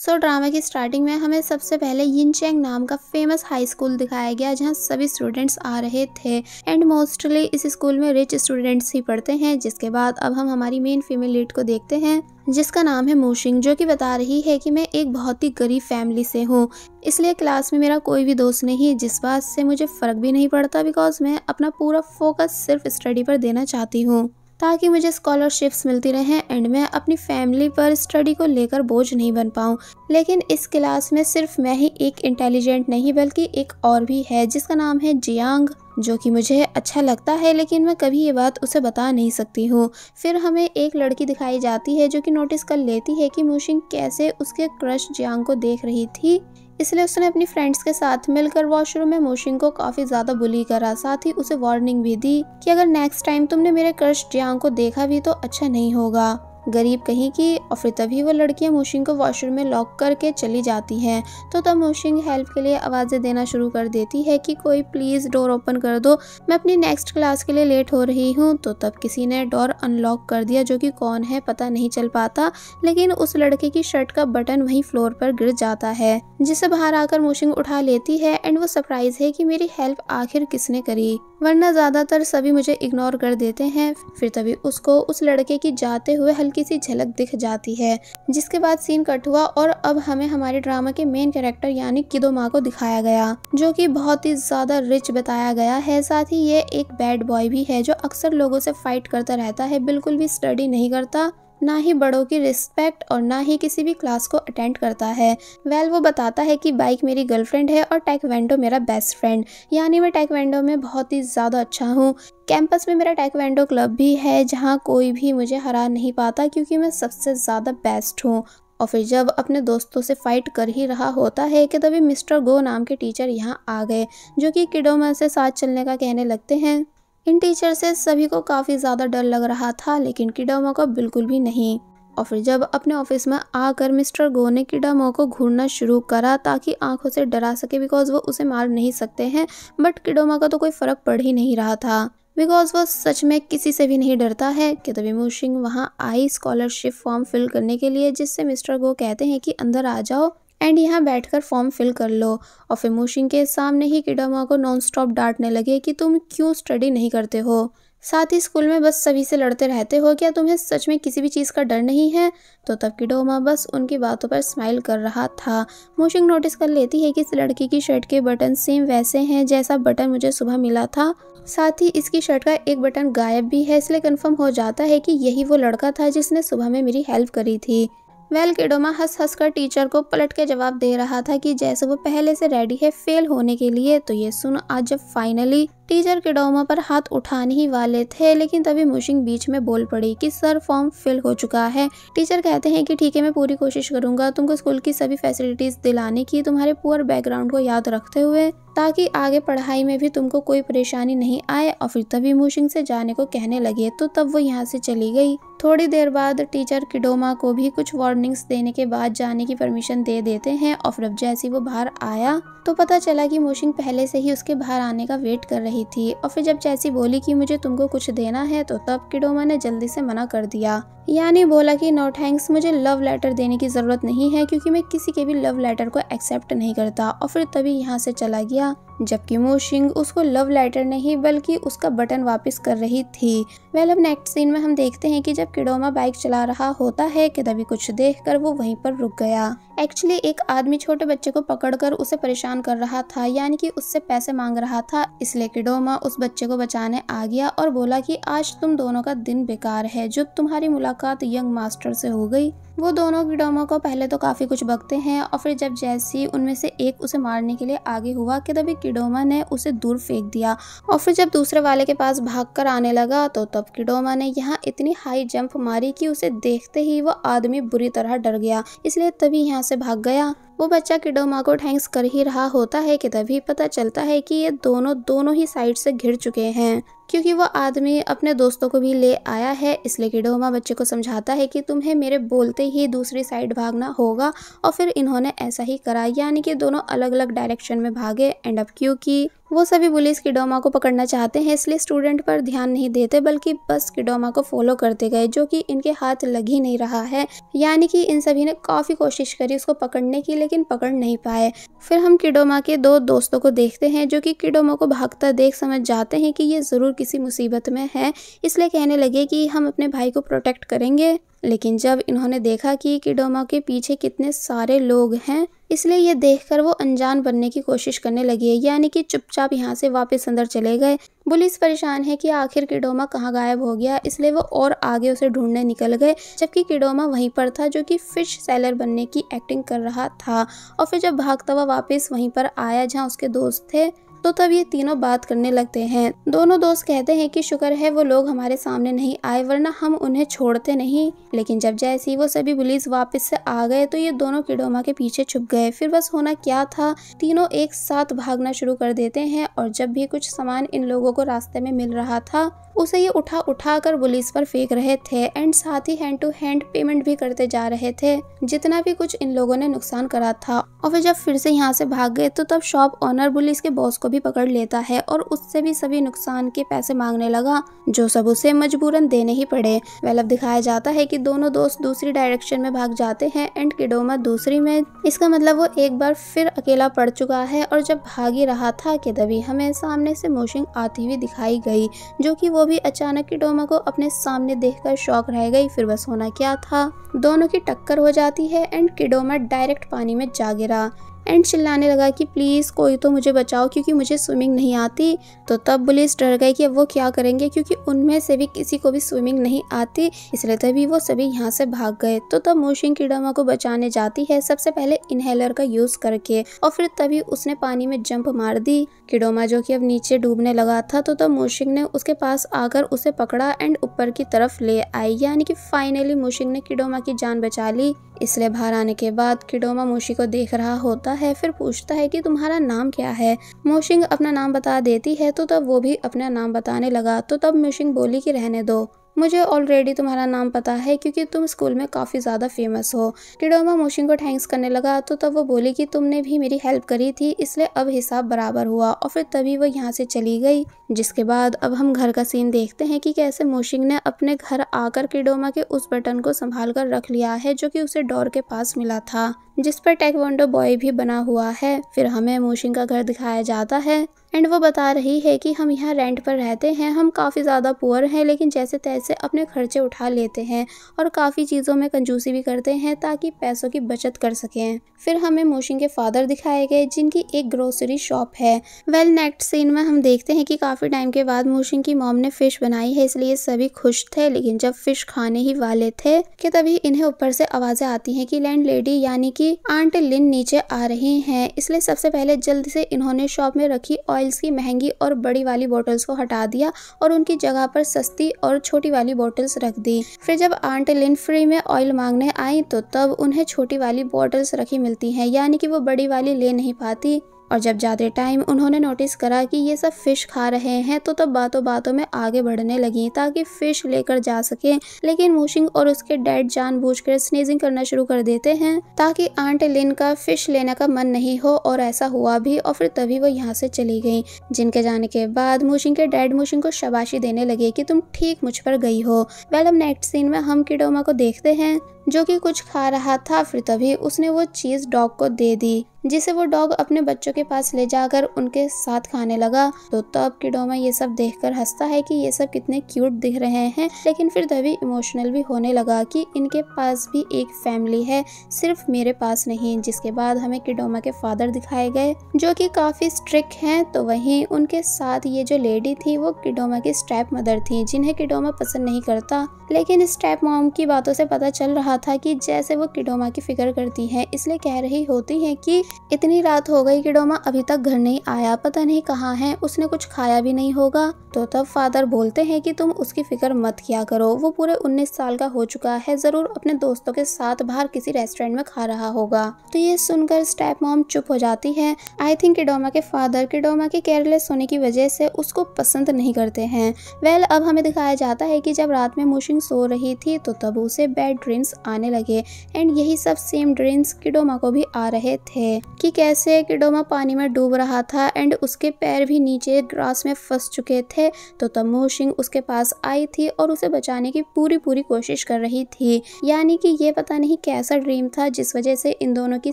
Drama की starting में हमें सबसे पहले यिनचैंग नाम का फेमस हाई स्कूल दिखाया गया जहां सभी स्टूडेंट्स आ रहे थे एंड मोस्टली इस स्कूल में रिच स्टूडेंट्स ही पढ़ते हैं। जिसके बाद अब हम हमारी मेन फीमेल लीड को देखते हैं जिसका नाम है मूशिंग, जो कि बता रही है कि मैं एक बहुत ही गरीब फैमिली से हूँ, इसलिए क्लास में मेरा कोई भी दोस्त नहीं, जिस बात से मुझे फर्क भी नहीं पड़ता बिकॉज मैं अपना पूरा फोकस सिर्फ स्टडी पर देना चाहती हूँ ताकि मुझे स्कॉलरशिप्स मिलती रहें एंड मैं अपनी फैमिली पर स्टडी को लेकर बोझ नहीं बन पाऊँ। लेकिन इस क्लास में सिर्फ मैं ही एक इंटेलिजेंट नहीं बल्कि एक और भी है जिसका नाम है जियांग, जो कि मुझे अच्छा लगता है लेकिन मैं कभी ये बात उसे बता नहीं सकती हूँ। फिर हमें एक लड़की दिखाई जाती है जो कि नोटिस कर लेती है कि मूशिंग कैसे उसके क्रश जियांग को देख रही थी, इसलिए उसने अपनी फ्रेंड्स के साथ मिलकर वॉशरूम में मूशिंग को काफी ज्यादा बुली करा। साथ ही उसे वार्निंग भी दी कि अगर नेक्स्ट टाइम तुमने मेरे क्रश जियांग को देखा भी तो अच्छा नहीं होगा, गरीब कहीं की। और फिर तभी वो लड़कियां मूशिंग को वॉशरूम में लॉक करके चली जाती हैं। तो तब मूशिंग हेल्प के लिए आवाज़ें देना शुरू कर देती है कि कोई प्लीज़ डोर ओपन कर दो, मैं अपनी नेक्स्ट क्लास के लिए लेट हो रही हूँ। तो तब किसी ने डोर अनलॉक कर दिया, जो कि कौन है पता नहीं चल पाता, लेकिन उस लड़के की शर्ट का बटन वहीं फ्लोर पर गिर जाता है जिसे बाहर आकर मूशिंग उठा लेती है एंड वो सरप्राइज है कि मेरी हेल्प आखिर किसने करी, वरना ज्यादातर सभी मुझे इग्नोर कर देते हैं। फिर तभी उसको उस लड़के की जाते हुए हल्की सी झलक दिख जाती है, जिसके बाद सीन कट हुआ और अब हमें हमारे ड्रामा के मेन कैरेक्टर यानी किदो-मा को दिखाया गया, जो कि बहुत ही ज्यादा रिच बताया गया है। साथ ही ये एक बैड बॉय भी है जो अक्सर लोगों से फाइट करता रहता है, बिल्कुल भी स्टडी नहीं करता, ना ही बड़ों की रिस्पेक्ट और ना ही किसी भी क्लास को अटेंड करता है। वो बताता है कि बाइक मेरी गर्लफ्रेंड है और टेक्वेंडो मेरा बेस्ट फ्रेंड, यानी मैं टेक्वेंडो में बहुत ही ज़्यादा अच्छा हूँ। कैंपस में मेरा टेक्वेंडो क्लब भी है जहाँ कोई भी मुझे हरा नहीं पाता क्योंकि मैं सबसे ज़्यादा बेस्ट हूँ। और फिर जब अपने दोस्तों से फाइट कर ही रहा होता है कि तभी मिस्टर गो नाम के टीचर यहाँ आ गए, जो कि किडो-मा से साथ चलने का कहने लगते हैं। इन टीचर से सभी को काफ़ी ज़्यादा डर लग रहा था लेकिन किडो-मा को बिल्कुल भी नहीं। और फिर जब अपने ऑफिस में आकर मिस्टर गो ने किडो-मा को घूरना शुरू करा ताकि आंखों से डरा सके बिकॉज वो उसे मार नहीं सकते हैं, बट किडो-मा का तो कोई फ़र्क पड़ ही नहीं रहा था बिकॉज वो सच में किसी से भी नहीं डरता है। कि तभी मूशिंग वहाँ आई स्कॉलरशिप फॉर्म फिल करने के लिए, जिससे मिस्टर गो कहते हैं कि अंदर आ जाओ एंड यहाँ बैठकर फॉर्म फिल कर लो। और फिर मूशिंग के सामने ही किडो-मा को नॉन स्टॉप डांटने लगे कि तुम क्यों स्टडी नहीं करते हो, साथ ही स्कूल में बस सभी से लड़ते रहते हो, क्या तुम्हें सच में किसी भी चीज़ का डर नहीं है। तो तब किडो-मा बस उनकी बातों पर स्माइल कर रहा था। मूशिंग नोटिस कर लेती है कि इस लड़की की शर्ट के बटन सेम वैसे हैं जैसा बटन मुझे सुबह मिला था, साथ ही इसकी शर्ट का एक बटन गायब भी है, इसलिए कंफर्म हो जाता है कि यही वो लड़का था जिसने सुबह में मेरी हेल्प करी थी। किडो-मा हंस हंस कर टीचर को पलट के जवाब दे रहा था कि जैसे वो पहले से रेडी है फेल होने के लिए। तो ये सुन आज जब फाइनली टीचर किडो-मा पर हाथ उठाने ही वाले थे, लेकिन तभी मूशिंग बीच में बोल पड़ी कि सर फॉर्म फिल हो चुका है। टीचर कहते हैं कि ठीक है, मैं पूरी कोशिश करूंगा तुमको स्कूल की सभी फैसिलिटीज दिलाने की, तुम्हारे पुअर बैकग्राउंड को याद रखते हुए, ताकि आगे पढ़ाई में भी तुमको कोई परेशानी नहीं आए। और फिर तभी मूशिंग से जाने को कहने लगे तो तब वो यहाँ से चली गई। थोड़ी देर बाद टीचर किडो-मा को भी कुछ वार्निंग्स देने के बाद जाने की परमिशन दे देते हैं। और फिर जैसे वो बाहर आया तो पता चला कि मूशिंग पहले से ही उसके बाहर आने का वेट कर रही थी। और फिर जब जैसी बोली कि मुझे तुमको कुछ देना है तो तब किडो-मा ने जल्दी से मना कर दिया, यानी बोला कि नो थैंक्स, मुझे लव लेटर देने की ज़रूरत नहीं है क्योंकि मैं किसी के भी लव लेटर को एक्सेप्ट नहीं करता। और फिर तभी यहाँ से चला गया, जबकि मूशिंग उसको लव लेटर नहीं बल्कि उसका बटन वापस कर रही थी। अब नेक्स्ट सीन में हम देखते हैं कि जब किडो-मा बाइक चला रहा होता है कि तभी कुछ देखकर वो वहीं पर रुक गया। एक्चुअली एक आदमी छोटे बच्चे को पकड़कर उसे परेशान कर रहा था, यानी कि उससे पैसे मांग रहा था, इसलिए किडो-मा उस बच्चे को बचाने आ गया और बोला कि आज तुम दोनों का दिन बेकार है, जो तुम्हारी मुलाकात यंग मास्टर से हो गई। वो दोनों किडो-मा को पहले तो काफी कुछ बकते हैं और फिर जब जैसी उनमें से एक उसे मारने के लिए आगे हुआ कि तभी किडो-मा ने उसे दूर फेंक दिया। और फिर जब दूसरे वाले के पास भागकर आने लगा तो तब किडो-मा ने यहाँ इतनी हाई जंप मारी कि उसे देखते ही वो आदमी बुरी तरह डर गया, इसलिए तभी यहाँ से भाग गया। वो बच्चा किडो-मा को थैंक्स कर ही रहा होता है कि तभी पता चलता है कि ये दोनों ही साइड से घिर चुके हैं, क्योंकि वो आदमी अपने दोस्तों को भी ले आया है। इसलिए किडो-मा बच्चे को समझाता है कि तुम्हें मेरे बोलते ही दूसरी साइड भागना होगा। और फिर इन्होंने ऐसा ही करा, यानी कि दोनों अलग अलग डायरेक्शन में भागे। एंड अब क्योंकि वो सभी पुलिस किडोमा को पकड़ना चाहते हैं, इसलिए स्टूडेंट पर ध्यान नहीं देते बल्कि बस किडोमा को फॉलो करते गए, जो कि इनके हाथ लग ही नहीं रहा है। यानी कि इन सभी ने काफी कोशिश करी उसको पकड़ने की, लेकिन पकड़ नहीं पाए। फिर हम किडोमा के दो दोस्तों को देखते हैं जो कि किडोमा को भागता देख समझ जाते हैं कि ये जरूर किसी मुसीबत में है, इसलिए कहने लगे कि हम अपने भाई को प्रोटेक्ट करेंगे। लेकिन जब इन्होंने देखा कि किडोमा के पीछे कितने सारे लोग हैं, इसलिए ये देखकर वो अनजान बनने की कोशिश करने लगी, यानी कि चुपचाप यहाँ से वापस अंदर चले गए। पुलिस परेशान है कि आखिर किडोमा कहाँ गायब हो गया, इसलिए वो और आगे उसे ढूंढने निकल गए, जबकि किडोमा वहीं पर था जो कि फिश सेलर बनने की एक्टिंग कर रहा था। और फिर जब भागता हुआ वापस वहीं पर आया जहाँ उसके दोस्त थे, तो तब ये तीनों बात करने लगते हैं। दोनों दोस्त कहते हैं कि शुक्र है वो लोग हमारे सामने नहीं आए, वरना हम उन्हें छोड़ते नहीं। लेकिन जब जैसे ही वो सभी पुलिस वापस से आ गए तो ये दोनों किडोमा के पीछे छुप गए। फिर बस होना क्या था, तीनों एक साथ भागना शुरू कर देते हैं और जब भी कुछ सामान इन लोगों को रास्ते में मिल रहा था उसे ये उठा कर पुलिस पर फेंक रहे थे एंड साथ ही हैंड टू हैंड पेमेंट भी करते जा रहे थे, जितना भी कुछ इन लोगों ने नुकसान करा था। और फिर जब फिर से यहाँ से भाग गए तो तब शॉप ओनर पुलिस के बॉस को भी पकड़ लेता है और उससे भी सभी नुकसान के पैसे मांगने लगा, जो सब उसे मजबूरन देने ही पड़े। वेल अब दिखाया जाता है कि दोनों दोस्त दूसरी डायरेक्शन में भाग जाते हैं एंड किडोमा दूसरी में। इसका मतलब वो एक बार फिर अकेला पड़ चुका है और जब भाग ही रहा था कि तभी हमें सामने से मोशिंग आती हुई दिखाई गई, जो कि वो भी अचानक किडोमा को अपने सामने देखकर शॉक रह गई। फिर बस होना क्या था, दोनों की टक्कर हो जाती है एंड किडोमा डायरेक्ट पानी में जा गिरा एंड चिल्लाने लगा कि प्लीज़ कोई तो मुझे बचाओ क्योंकि मुझे स्विमिंग नहीं आती। तो तब पुलिस डर गई कि अब वो क्या करेंगे, क्योंकि उनमें से भी किसी को भी स्विमिंग नहीं आती, इसलिए तभी वो सभी यहाँ से भाग गए। तो तब मोशिंग किडोमा को बचाने जाती है, सबसे पहले इनहेलर का यूज़ करके, और फिर तभी उसने पानी में जंप मार दी। किडोमा जो कि अब नीचे डूबने लगा था, तो तब मोशिंग ने उसके पास आकर उसे पकड़ा एंड ऊपर की तरफ ले आई, यानी कि फाइनली मोशिंग ने किडोमा की जान बचा ली। इसलिए बाहर आने के बाद किडोमा मोशी को देख रहा होता है, फिर पूछता है कि तुम्हारा नाम क्या है। मोशिंग अपना नाम बता देती है, तो तब वो भी अपना नाम बताने लगा। तो तब मोशिंग बोली कि रहने दो, मुझे ऑलरेडी तुम्हारा नाम पता है क्योंकि तुम स्कूल में काफ़ी ज़्यादा फेमस हो। किडोमा मोशिंग को थैंक्स करने लगा, तो तब वो बोली कि तुमने भी मेरी हेल्प करी थी, इसलिए अब हिसाब बराबर हुआ। और फिर तभी वो यहाँ से चली गई। जिसके बाद अब हम घर का सीन देखते हैं कि कैसे मोशिंग ने अपने घर आकर किडोमा के उस बटन को संभाल कर रख लिया है जो कि उसे डोर के पास मिला था, जिस पर टेक्वांडो बॉय भी बना हुआ है। फिर हमें मोशिंग का घर दिखाया जाता है एंड वो बता रही है कि हम यहाँ रेंट पर रहते हैं, हम काफ़ी ज़्यादा पुअर हैं, लेकिन जैसे तैसे अपने खर्चे उठा लेते हैं और काफ़ी चीज़ों में कंजूसी भी करते हैं ताकि पैसों की बचत कर सकें। फिर हमें मोशिंग के फादर दिखाए गए जिनकी एक ग्रोसरी शॉप है। वेल नेक्स्ट सीन में हम देखते हैं कि काफ़ी टाइम के बाद मोशिंग की मॉम ने फिश बनाई है, इसलिए सभी खुश थे। लेकिन जब फिश खाने ही वाले थे कि तभी इन्हें ऊपर से आवाज़ें आती हैं कि लैंड लेडी यानी कि आंट लिन नीचे आ रही हैं। इसलिए सबसे पहले जल्दी से इन्होंने शॉप में रखी ऑयल्स की महंगी और बड़ी वाली बोतल्स को हटा दिया और उनकी जगह पर सस्ती और छोटी वाली बोतल्स रख दी। फिर जब आंट लिन फ्री में ऑयल मांगने आई तो तब उन्हें छोटी वाली बोतल्स रखी मिलती हैं, यानी कि वो बड़ी वाली ले नहीं पाती। और जब ज़्यादा टाइम उन्होंने नोटिस करा कि ये सब फिश खा रहे हैं तो तब बातों बातों में आगे बढ़ने लगी ताकि फिश लेकर जा सके। लेकिन मोशिंग और उसके डैड जानबूझकर स्नीजिंग करना शुरू कर देते हैं ताकि आंट लिन का फिश लेने का मन नहीं हो, और ऐसा हुआ भी। और फिर तभी वो यहाँ से चली गई। जिनके जाने के बाद मोशिंग के डैड मोशिंग को शाबाशी देने लगे कि तुम ठीक मुझ पर गई हो। वेल अब नेक्स्ट सीन में हम किडोमा को देखते हैं जो कि कुछ खा रहा था। फिर तभी उसने वो चीज़ डॉग को दे दी, जिसे वो डॉग अपने बच्चों के पास ले जाकर उनके साथ खाने लगा। तो तब किडोमा ये सब देखकर हंसता है कि ये सब कितने क्यूट दिख रहे हैं, लेकिन फिर तभी इमोशनल भी होने लगा कि इनके पास भी एक फैमिली है, सिर्फ मेरे पास नहीं। जिसके बाद हमें किडोमा के फादर दिखाए गए जो कि काफ़ी स्ट्रिक्ट हैं। तो वहीं उनके साथ ये जो लेडी थी वो किडोमा की स्टेप मदर थी, जिन्हें किडोमा पसंद नहीं करता। लेकिन स्टेप मॉम की बातों से पता चल रहा था कि जैसे वो किडोमा की फिक्र करती हैं, इसलिए कह रही होती हैं कि इतनी रात हो गई, किडोमा अभी तक घर नहीं आया, पता नहीं कहाँ है, उसने कुछ खाया भी नहीं होगा। तो तब फादर बोलते हैं कि तुम उसकी फिक्र मत किया करो, वो पूरे 19 साल का हो चुका है, जरूर अपने दोस्तों के साथ बाहर किसी रेस्टोरेंट में खा रहा होगा। तो ये सुनकर स्टेप मॉम चुप हो जाती है। आई थिंक किडोमा के फादर किडोमा के केयरलेस होने की वजह से उसको पसंद नहीं करते हैं। वेल अब हमें दिखाया जाता है कि जब रात में मोशिंग सो रही थी तो तब उसे बैड ड्रीम्स आने लगे एंड यही सब सेम ड्रीम्स किडोमा को भी आ रहे थे कि कैसे किडोमा पानी में डूब रहा था एंड उसके पैर भी नीचे ग्रास में फंस चुके थे। तो तब मोशिंग उसके पास आई थी और उसे बचाने की पूरी कोशिश कर रही थी। यानी कि ये पता नहीं कैसा ड्रीम था जिस वजह से इन दोनों की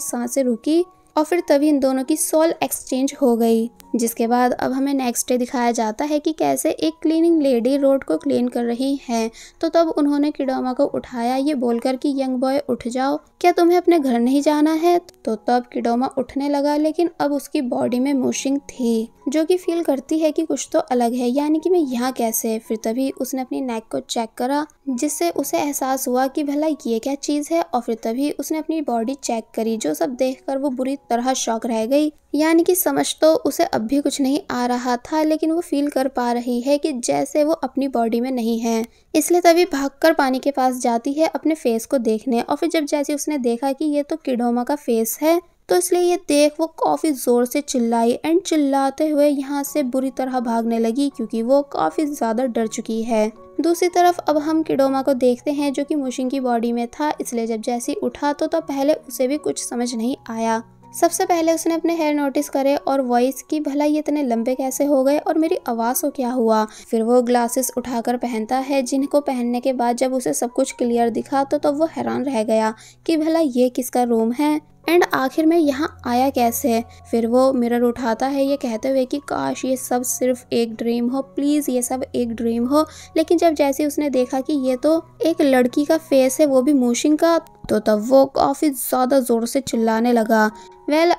सांसें रुकी और फिर तभी इन दोनों की सोल एक्सचेंज हो गई। जिसके बाद अब हमें नेक्स्ट डे दिखाया जाता है कि कैसे एक क्लीनिंग लेडी रोड को क्लीन कर रही हैं। तो तब उन्होंने किडोमा को उठाया ये बोलकर कि यंग बॉय उठ जाओ, क्या तुम्हें अपने घर नहीं जाना है। तो तब किडोमा उठने लगा लेकिन अब उसकी बॉडी में मोशिंग थी जो कि फील करती है कि कुछ तो अलग है, यानी कि मैं यहाँ कैसे। फिर तभी उसने अपनी नेक को चेक करा जिससे उसे एहसास हुआ कि भला ये क्या चीज़ है और फिर तभी उसने अपनी बॉडी चेक करी जो सब देखकर वो बुरी तरह शॉक रह गई। यानी कि समझ तो उसे अब भी कुछ नहीं आ रहा था लेकिन वो फील कर पा रही है कि जैसे वो अपनी बॉडी में नहीं है। इसलिए तभी भागकर पानी के पास जाती है अपने फेस को देखने और फिर जब जैसे उसने देखा कि ये तो किडोमा का फेस है तो इसलिए ये देख वो काफ़ी ज़ोर से चिल्लाई एंड चिल्लाते हुए यहाँ से बुरी तरह भागने लगी क्योंकि वो काफ़ी ज़्यादा डर चुकी है। दूसरी तरफ अब हम किडोमा को देखते हैं जो कि मोशिंग की बॉडी में था। इसलिए जब जैसे उठा तो पहले उसे भी कुछ समझ नहीं आया। सबसे पहले उसने अपने हेयर नोटिस करे और वॉइस की भला ये इतने लंबे कैसे हो गए और मेरी आवाज़ को क्या हुआ। फिर वो ग्लासेस उठाकर पहनता है जिनको पहनने के बाद जब उसे सब कुछ क्लियर दिखा तो तब वो हैरान रह गया कि भला ये किसका रूम है एंड आखिर में यहाँ आया कैसे। फिर वो मिरर उठाता है ये कहते हुए कि काश ये सब सिर्फ एक ड्रीम हो, प्लीज़ ये सब एक ड्रीम हो। लेकिन जब जैसे उसने देखा कि ये तो एक लड़की का फेस है वो भी मोशिंग का, तो तब वो काफ़ी ज़्यादा ज़ोर से चिल्लाने लगा।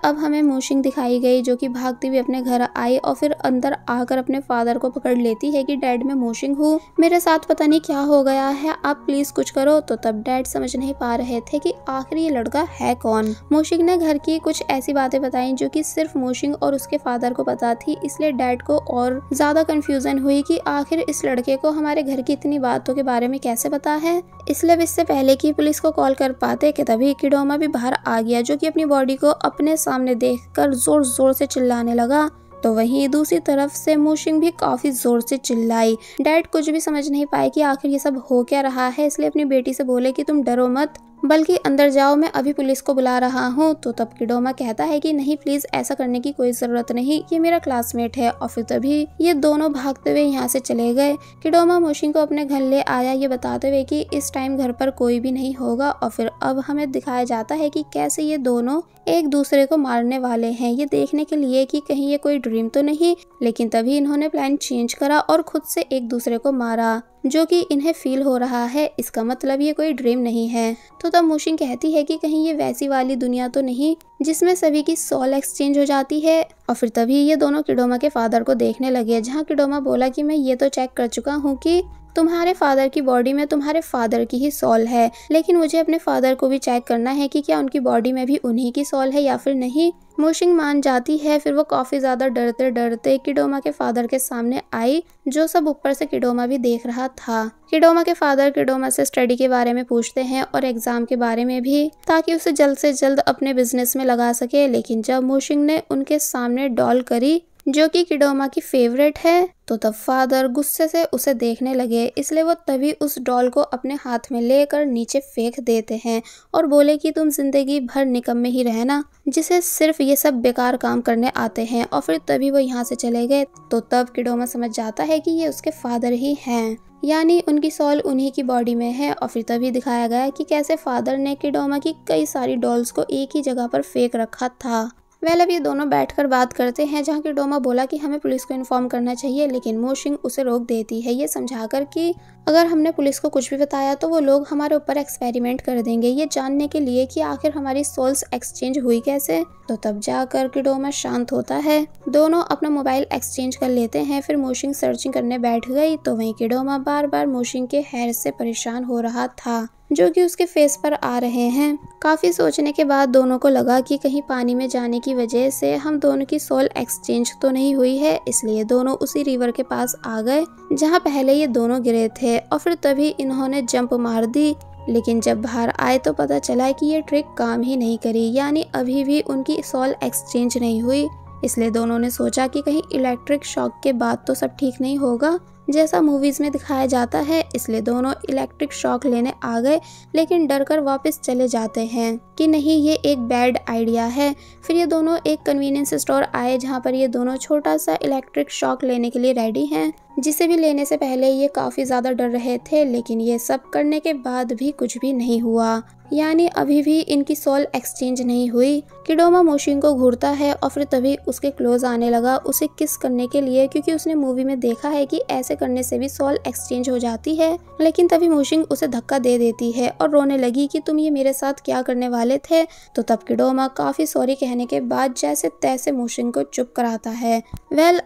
अब हमें मोशिंग दिखाई गई जो कि भागती हुई अपने घर आई और फिर अंदर आकर अपने फादर को पकड़ लेती है कि डैड मैं मोशिंग हूँ, मेरे साथ पता नहीं क्या हो गया है, आप प्लीज़ कुछ करो। तो तब डैड समझ नहीं पा रहे थे कि आखिर ये लड़का है कौन। मोशिंग ने घर की कुछ ऐसी बातें बताई जो कि सिर्फ मोशिंग और उसके फादर को पता थी। इसलिए डैड को और ज़्यादा कन्फ्यूजन हुई कि आखिर इस लड़के को हमारे घर की इतनी बातों के बारे में कैसे पता है। इसलिए इससे पहले कि पुलिस को कॉल कर पाते कि तभी किडोमा भी बाहर आ गया जो कि अपनी बॉडी को अपने सामने देखकर जोर जोर से चिल्लाने लगा। तो वहीं दूसरी तरफ से मोशिंग भी काफी जोर से चिल्लाई। डैड कुछ भी समझ नहीं पाए कि आखिर ये सब हो क्या रहा है। इसलिए अपनी बेटी से बोले कि तुम डरो मत बल्कि अंदर जाओ, मैं अभी पुलिस को बुला रहा हूँ। तो तब किडोमा कहता है कि नहीं प्लीज ऐसा करने की कोई जरूरत नहीं, ये मेरा क्लासमेट है। और फिर तभी ये दोनों भागते हुए यहाँ से चले गए। किडोमा मोशिंग को अपने घर ले आया ये बताते हुए कि इस टाइम घर पर कोई भी नहीं होगा। और फिर अब हमें दिखाया जाता है कि कैसे ये दोनों एक दूसरे को मारने वाले हैं, ये देखने के लिए कि कहीं ये कोई ड्रीम तो नहीं। लेकिन तभी इन्होंने प्लान चेंज करा और खुद से एक दूसरे को मारा जो कि इन्हें फील हो रहा है, इसका मतलब ये कोई ड्रीम नहीं है। तो तब मोशिंग कहती है कि कहीं ये वैसी वाली दुनिया तो नहीं जिसमें सभी की सोल एक्सचेंज हो जाती है। और फिर तभी ये दोनों किडोमा के फादर को देखने लगे, जहाँ किडोमा बोला कि मैं ये तो चेक कर चुका हूँ कि तुम्हारे फादर की बॉडी में तुम्हारे फादर की ही सोल है, लेकिन मुझे अपने फादर को भी चेक करना है कि क्या उनकी बॉडी में भी उन्हीं की सोल है या फिर नहीं। मोशिंग मान जाती है। फिर वो काफी ज्यादा डरते डरते किडोमा के फादर के सामने आई, जो सब ऊपर से किडोमा भी देख रहा था। किडोमा के फादर किडोमा से स्टडी के बारे में पूछते हैं और एग्जाम के बारे में भी, ताकि उसे जल्द से जल्द अपने बिजनेस में लगा सके। लेकिन जब मोशिंग ने उनके सामने डॉल करी जो कि किडोमा की फेवरेट है, तो तब फादर गुस्से से उसे देखने लगे। इसलिए वो तभी उस डॉल को अपने हाथ में लेकर नीचे फेंक देते हैं और बोले कि तुम जिंदगी भर निकम्मे ही रहना, जिसे सिर्फ ये सब बेकार काम करने आते हैं। और फिर तभी वो यहाँ से चले गए। तो तब किडोमा समझ जाता है कि ये उसके फादर ही हैं, यानी उनकी सोल उन्हीं की बॉडी में है। और फिर तभी दिखाया गया कि कैसे फादर ने किडोमा की कई सारी डॉल्स को एक ही जगह पर फेंक रखा था। अब ये दोनों बैठकर बात करते हैं, जहाँ किडोमा बोला कि हमें पुलिस को इन्फॉर्म करना चाहिए, लेकिन मोशिंग उसे रोक देती है ये समझाकर कि अगर हमने पुलिस को कुछ भी बताया तो वो लोग हमारे ऊपर एक्सपेरिमेंट कर देंगे, ये जानने के लिए कि आखिर हमारी सोल्स एक्सचेंज हुई कैसे। तो तब जाकर किडोमा शांत होता है। दोनों अपना मोबाइल एक्सचेंज कर लेते हैं। फिर मोशिंग सर्चिंग करने बैठ गई। तो वहीं किडोमा बार बार मोशिंग के हेयर से परेशान हो रहा था जो कि उसके फेस पर आ रहे हैं। काफी सोचने के बाद दोनों को लगा कि कहीं पानी में जाने की वजह से हम दोनों की सोल एक्सचेंज तो नहीं हुई है। इसलिए दोनों उसी रिवर के पास आ गए जहाँ पहले ये दोनों गिरे थे। और फिर तभी इन्होंने जंप मार दी। लेकिन जब बाहर आए तो पता चला कि ये ट्रिक काम ही नहीं करी, यानी अभी भी उनकी सोल एक्सचेंज नहीं हुई। इसलिए दोनों ने सोचा कि कहीं इलेक्ट्रिक शॉक के बाद तो सब ठीक नहीं होगा, जैसा मूवीज में दिखाया जाता है, इसलिए दोनों इलेक्ट्रिक शॉक लेने आ गए, लेकिन डर कर वापस चले जाते हैं कि नहीं ये एक बैड आइडिया है। फिर ये दोनों एक कन्वीनियंस स्टोर आए जहाँ पर ये दोनों छोटा सा इलेक्ट्रिक शॉक लेने के लिए रेडी हैं, जिसे भी लेने से पहले ये काफ़ी ज़्यादा डर रहे थे, लेकिन ये सब करने के बाद भी कुछ भी नहीं हुआ, यानी अभी भी इनकी सोल एक्सचेंज नहीं हुई। किडोमा मोशिंग को घूरता है और फिर तभी उसके क्लोज आने लगा उसे किस करने के लिए, क्योंकि उसने मूवी में देखा है कि ऐसे करने से भी सोल एक्सचेंज हो जाती है। लेकिन तभी मोशिंग उसे धक्का दे देती है और रोने लगी कि तुम ये मेरे साथ क्या करने वाले थे। तो तब किडोमा काफ़ी सॉरी कहने के बाद जैसे तैसे मोशिंग को चुप कराता है।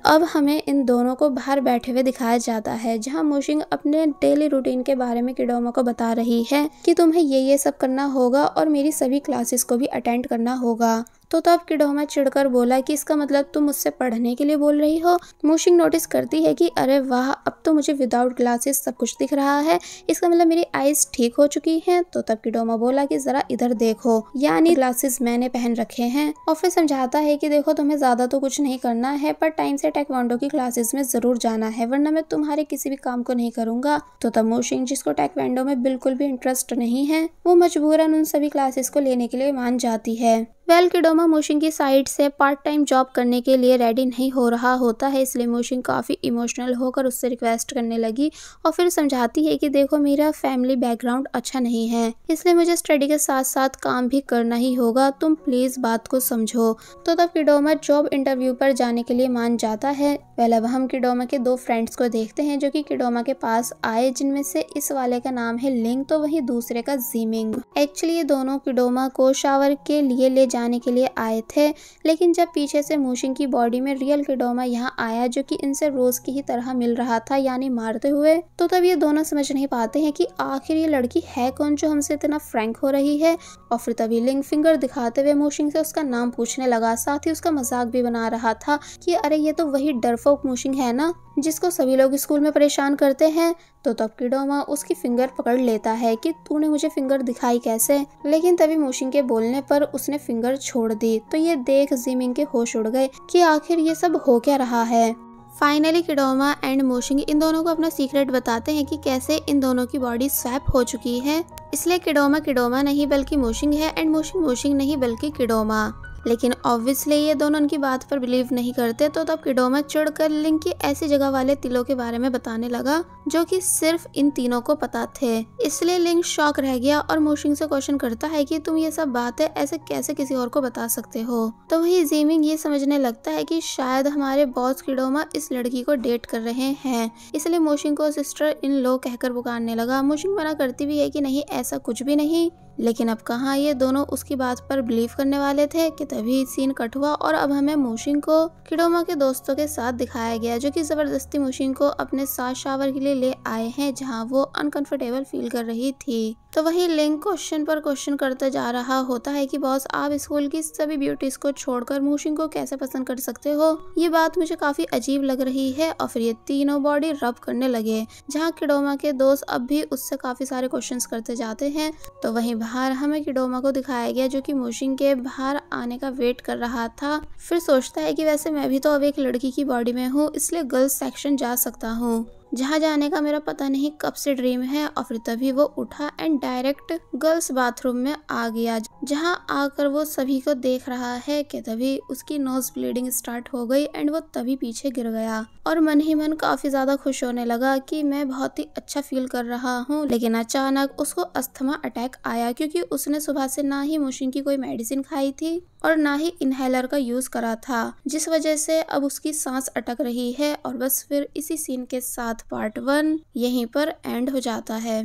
अब हमें इन दोनों को बाहर बैठे हुए दिखाया जाता है, जहाँ मोशिंग अपने डेली रूटीन के बारे में किडोमा को बता रही है कि तुम्हें ये सब करना होगा और मेरी सभी क्लासेस को भी अटेंड करना होगा। तो तब किडोमा चिढ़कर बोला कि इसका मतलब तुम मुझसे पढ़ने के लिए बोल रही हो। मोशिंग नोटिस करती है कि अरे वाह, अब तो मुझे विदाउट ग्लासेस सब कुछ दिख रहा है, इसका मतलब मेरी आईज ठीक हो चुकी हैं। तो तब किडोमा बोला कि जरा इधर देखो, यानी ग्लासेस मैंने पहन रखे हैं। और फिर समझाता है कि देखो तुम्हें ज्यादा तो कुछ नहीं करना है, पर टाइम से टेक्वांडो की क्लासेस में जरूर जाना है, वरना मैं तुम्हारे किसी भी काम को नहीं करूंगा। तो तब मोशिंग, जिसको टेक्वांडो में बिल्कुल भी इंटरेस्ट नहीं है, वो मजबूरन उन सभी क्लासेस को लेने के लिए मान जाती है। किडोमा मोशिंग की साइड से पार्ट टाइम जॉब करने के लिए रेडी नहीं हो रहा होता है, इसलिए मोशिंग काफ़ी इमोशनल होकर उससे रिक्वेस्ट करने लगी और फिर समझाती है कि देखो मेरा फैमिली बैकग्राउंड अच्छा नहीं है, इसलिए मुझे स्टडी के साथ साथ काम भी करना ही होगा, तुम प्लीज़ बात को समझो। तो तब किडोमा जॉब इंटरव्यू पर जाने के लिए मान जाता है। अब हम किडोमा के दो फ्रेंड्स को देखते हैं जो कि किडोमा के पास आए, जिनमें से इस वाले का नाम है लिंग, तो वही दूसरे का जीमिंग। एक्चुअली ये दोनों किडोमा को शावर के लिए ले जाने के लिए आए थे, लेकिन जब पीछे से मोशिंग की बॉडी में रियल किडोमा यहाँ आया, जो कि इनसे रोज की ही तरह मिल रहा था, यानी मारते हुए, तो तब ये दोनों समझ नहीं पाते हैं कि आखिर ये लड़की है कौन जो हमसे इतना फ्रैंक हो रही है। और फिर तभी लिंग फिंगर दिखाते हुए मोशिंग से उसका नाम पूछने लगा, साथ ही उसका मजाक भी बना रहा था कि अरे ये तो वही डरपोक मोशिंग है ना, जिसको सभी लोग स्कूल में परेशान करते हैं। तो तब किडोमा उसकी फिंगर पकड़ लेता है कि तूने मुझे फिंगर दिखाई कैसे, लेकिन तभी मोशिंग के बोलने पर उसने फिंगर छोड़ दी। तो ये देख जीमिंग के होश उड़ गए कि आखिर ये सब हो क्या रहा है। फाइनली किडोमा एंड मोशिंग इन दोनों को अपना सीक्रेट बताते हैं कि कैसे इन दोनों की बॉडी स्वैप हो चुकी है, इसलिए किडोमा नहीं बल्कि मोशिंग है एंड मोशिंग नहीं बल्कि किडोमा। लेकिन ऑब्वियसली ये दोनों उनकी बात पर बिलीव नहीं करते। तो तब किडोमा चिढ़कर लिंग की ऐसी जगह वाले तिलों के बारे में बताने लगा जो कि सिर्फ इन तीनों को पता थे, इसलिए लिंग शॉक रह गया और मोशिंग से क्वेश्चन करता है कि तुम ये सब बातें ऐसे कैसे किसी और को बता सकते हो। तो वही जीमिंग ये समझने लगता है कि शायद हमारे बॉस किडोमा इस लड़की को डेट कर रहे हैं, इसलिए मोशिंग को सिस्टर इन लो कहकर पुकारने लगा। मोशिंग मना करती भी है कि नहीं ऐसा कुछ भी नहीं, लेकिन अब कहाँ ये दोनों उसकी बात पर बिलीव करने वाले थे कि तभी सीन कट हुआ और अब हमें मोशिंग को किडोमा के दोस्तों के साथ दिखाया गया, जो कि जबरदस्ती मोशिंग को अपने साथ शावर के लिए ले आए हैं, जहाँ वो अनकंफर्टेबल फील कर रही थी। तो वही लिंग क्वेश्चन पर क्वेश्चन करते जा रहा होता है कि बॉस आप स्कूल की सभी ब्यूटीज को छोड़कर मोशिंग को कैसे पसंद कर सकते हो, ये बात मुझे काफी अजीब लग रही है। और फिर ये तीनों बॉडी रब करने लगे, जहाँ किडोमा के दोस्त अब भी उससे काफी सारे क्वेश्चंस करते जाते हैं। तो वहीं बाहर हमें किडोमा को दिखाया गया जो कि मोशिंग के बाहर आने का वेट कर रहा था। फिर सोचता है कि वैसे मैं भी तो अब एक लड़की की बॉडी में हूँ, इसलिए गर्ल्स सेक्शन जा सकता हूँ, जहाँ जाने का मेरा पता नहीं कब से ड्रीम है। और फिर तभी वो उठा एंड डायरेक्ट गर्ल्स बाथरूम में आ गया, जहाँ आकर वो सभी को देख रहा है कि तभी उसकी नोज ब्लीडिंग स्टार्ट हो गई एंड वो तभी पीछे गिर गया और मन ही मन काफी ज्यादा खुश होने लगा कि मैं बहुत ही अच्छा फील कर रहा हूँ। लेकिन अचानक उसको अस्थमा अटैक आया, क्योंकि उसने सुबह से ना ही मोशिंग की कोई मेडिसिन खाई थी और ना ही इनहेलर का यूज करा था, जिस वजह से अब उसकी सांस अटक रही है। और बस फिर इसी सीन के साथ पार्ट 1 यहीं पर एंड हो जाता है।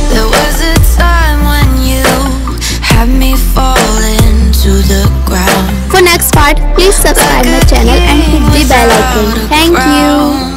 There was a time when you had me falling to the ground. For next part, please subscribe my channel and hit the bell icon. Thank you.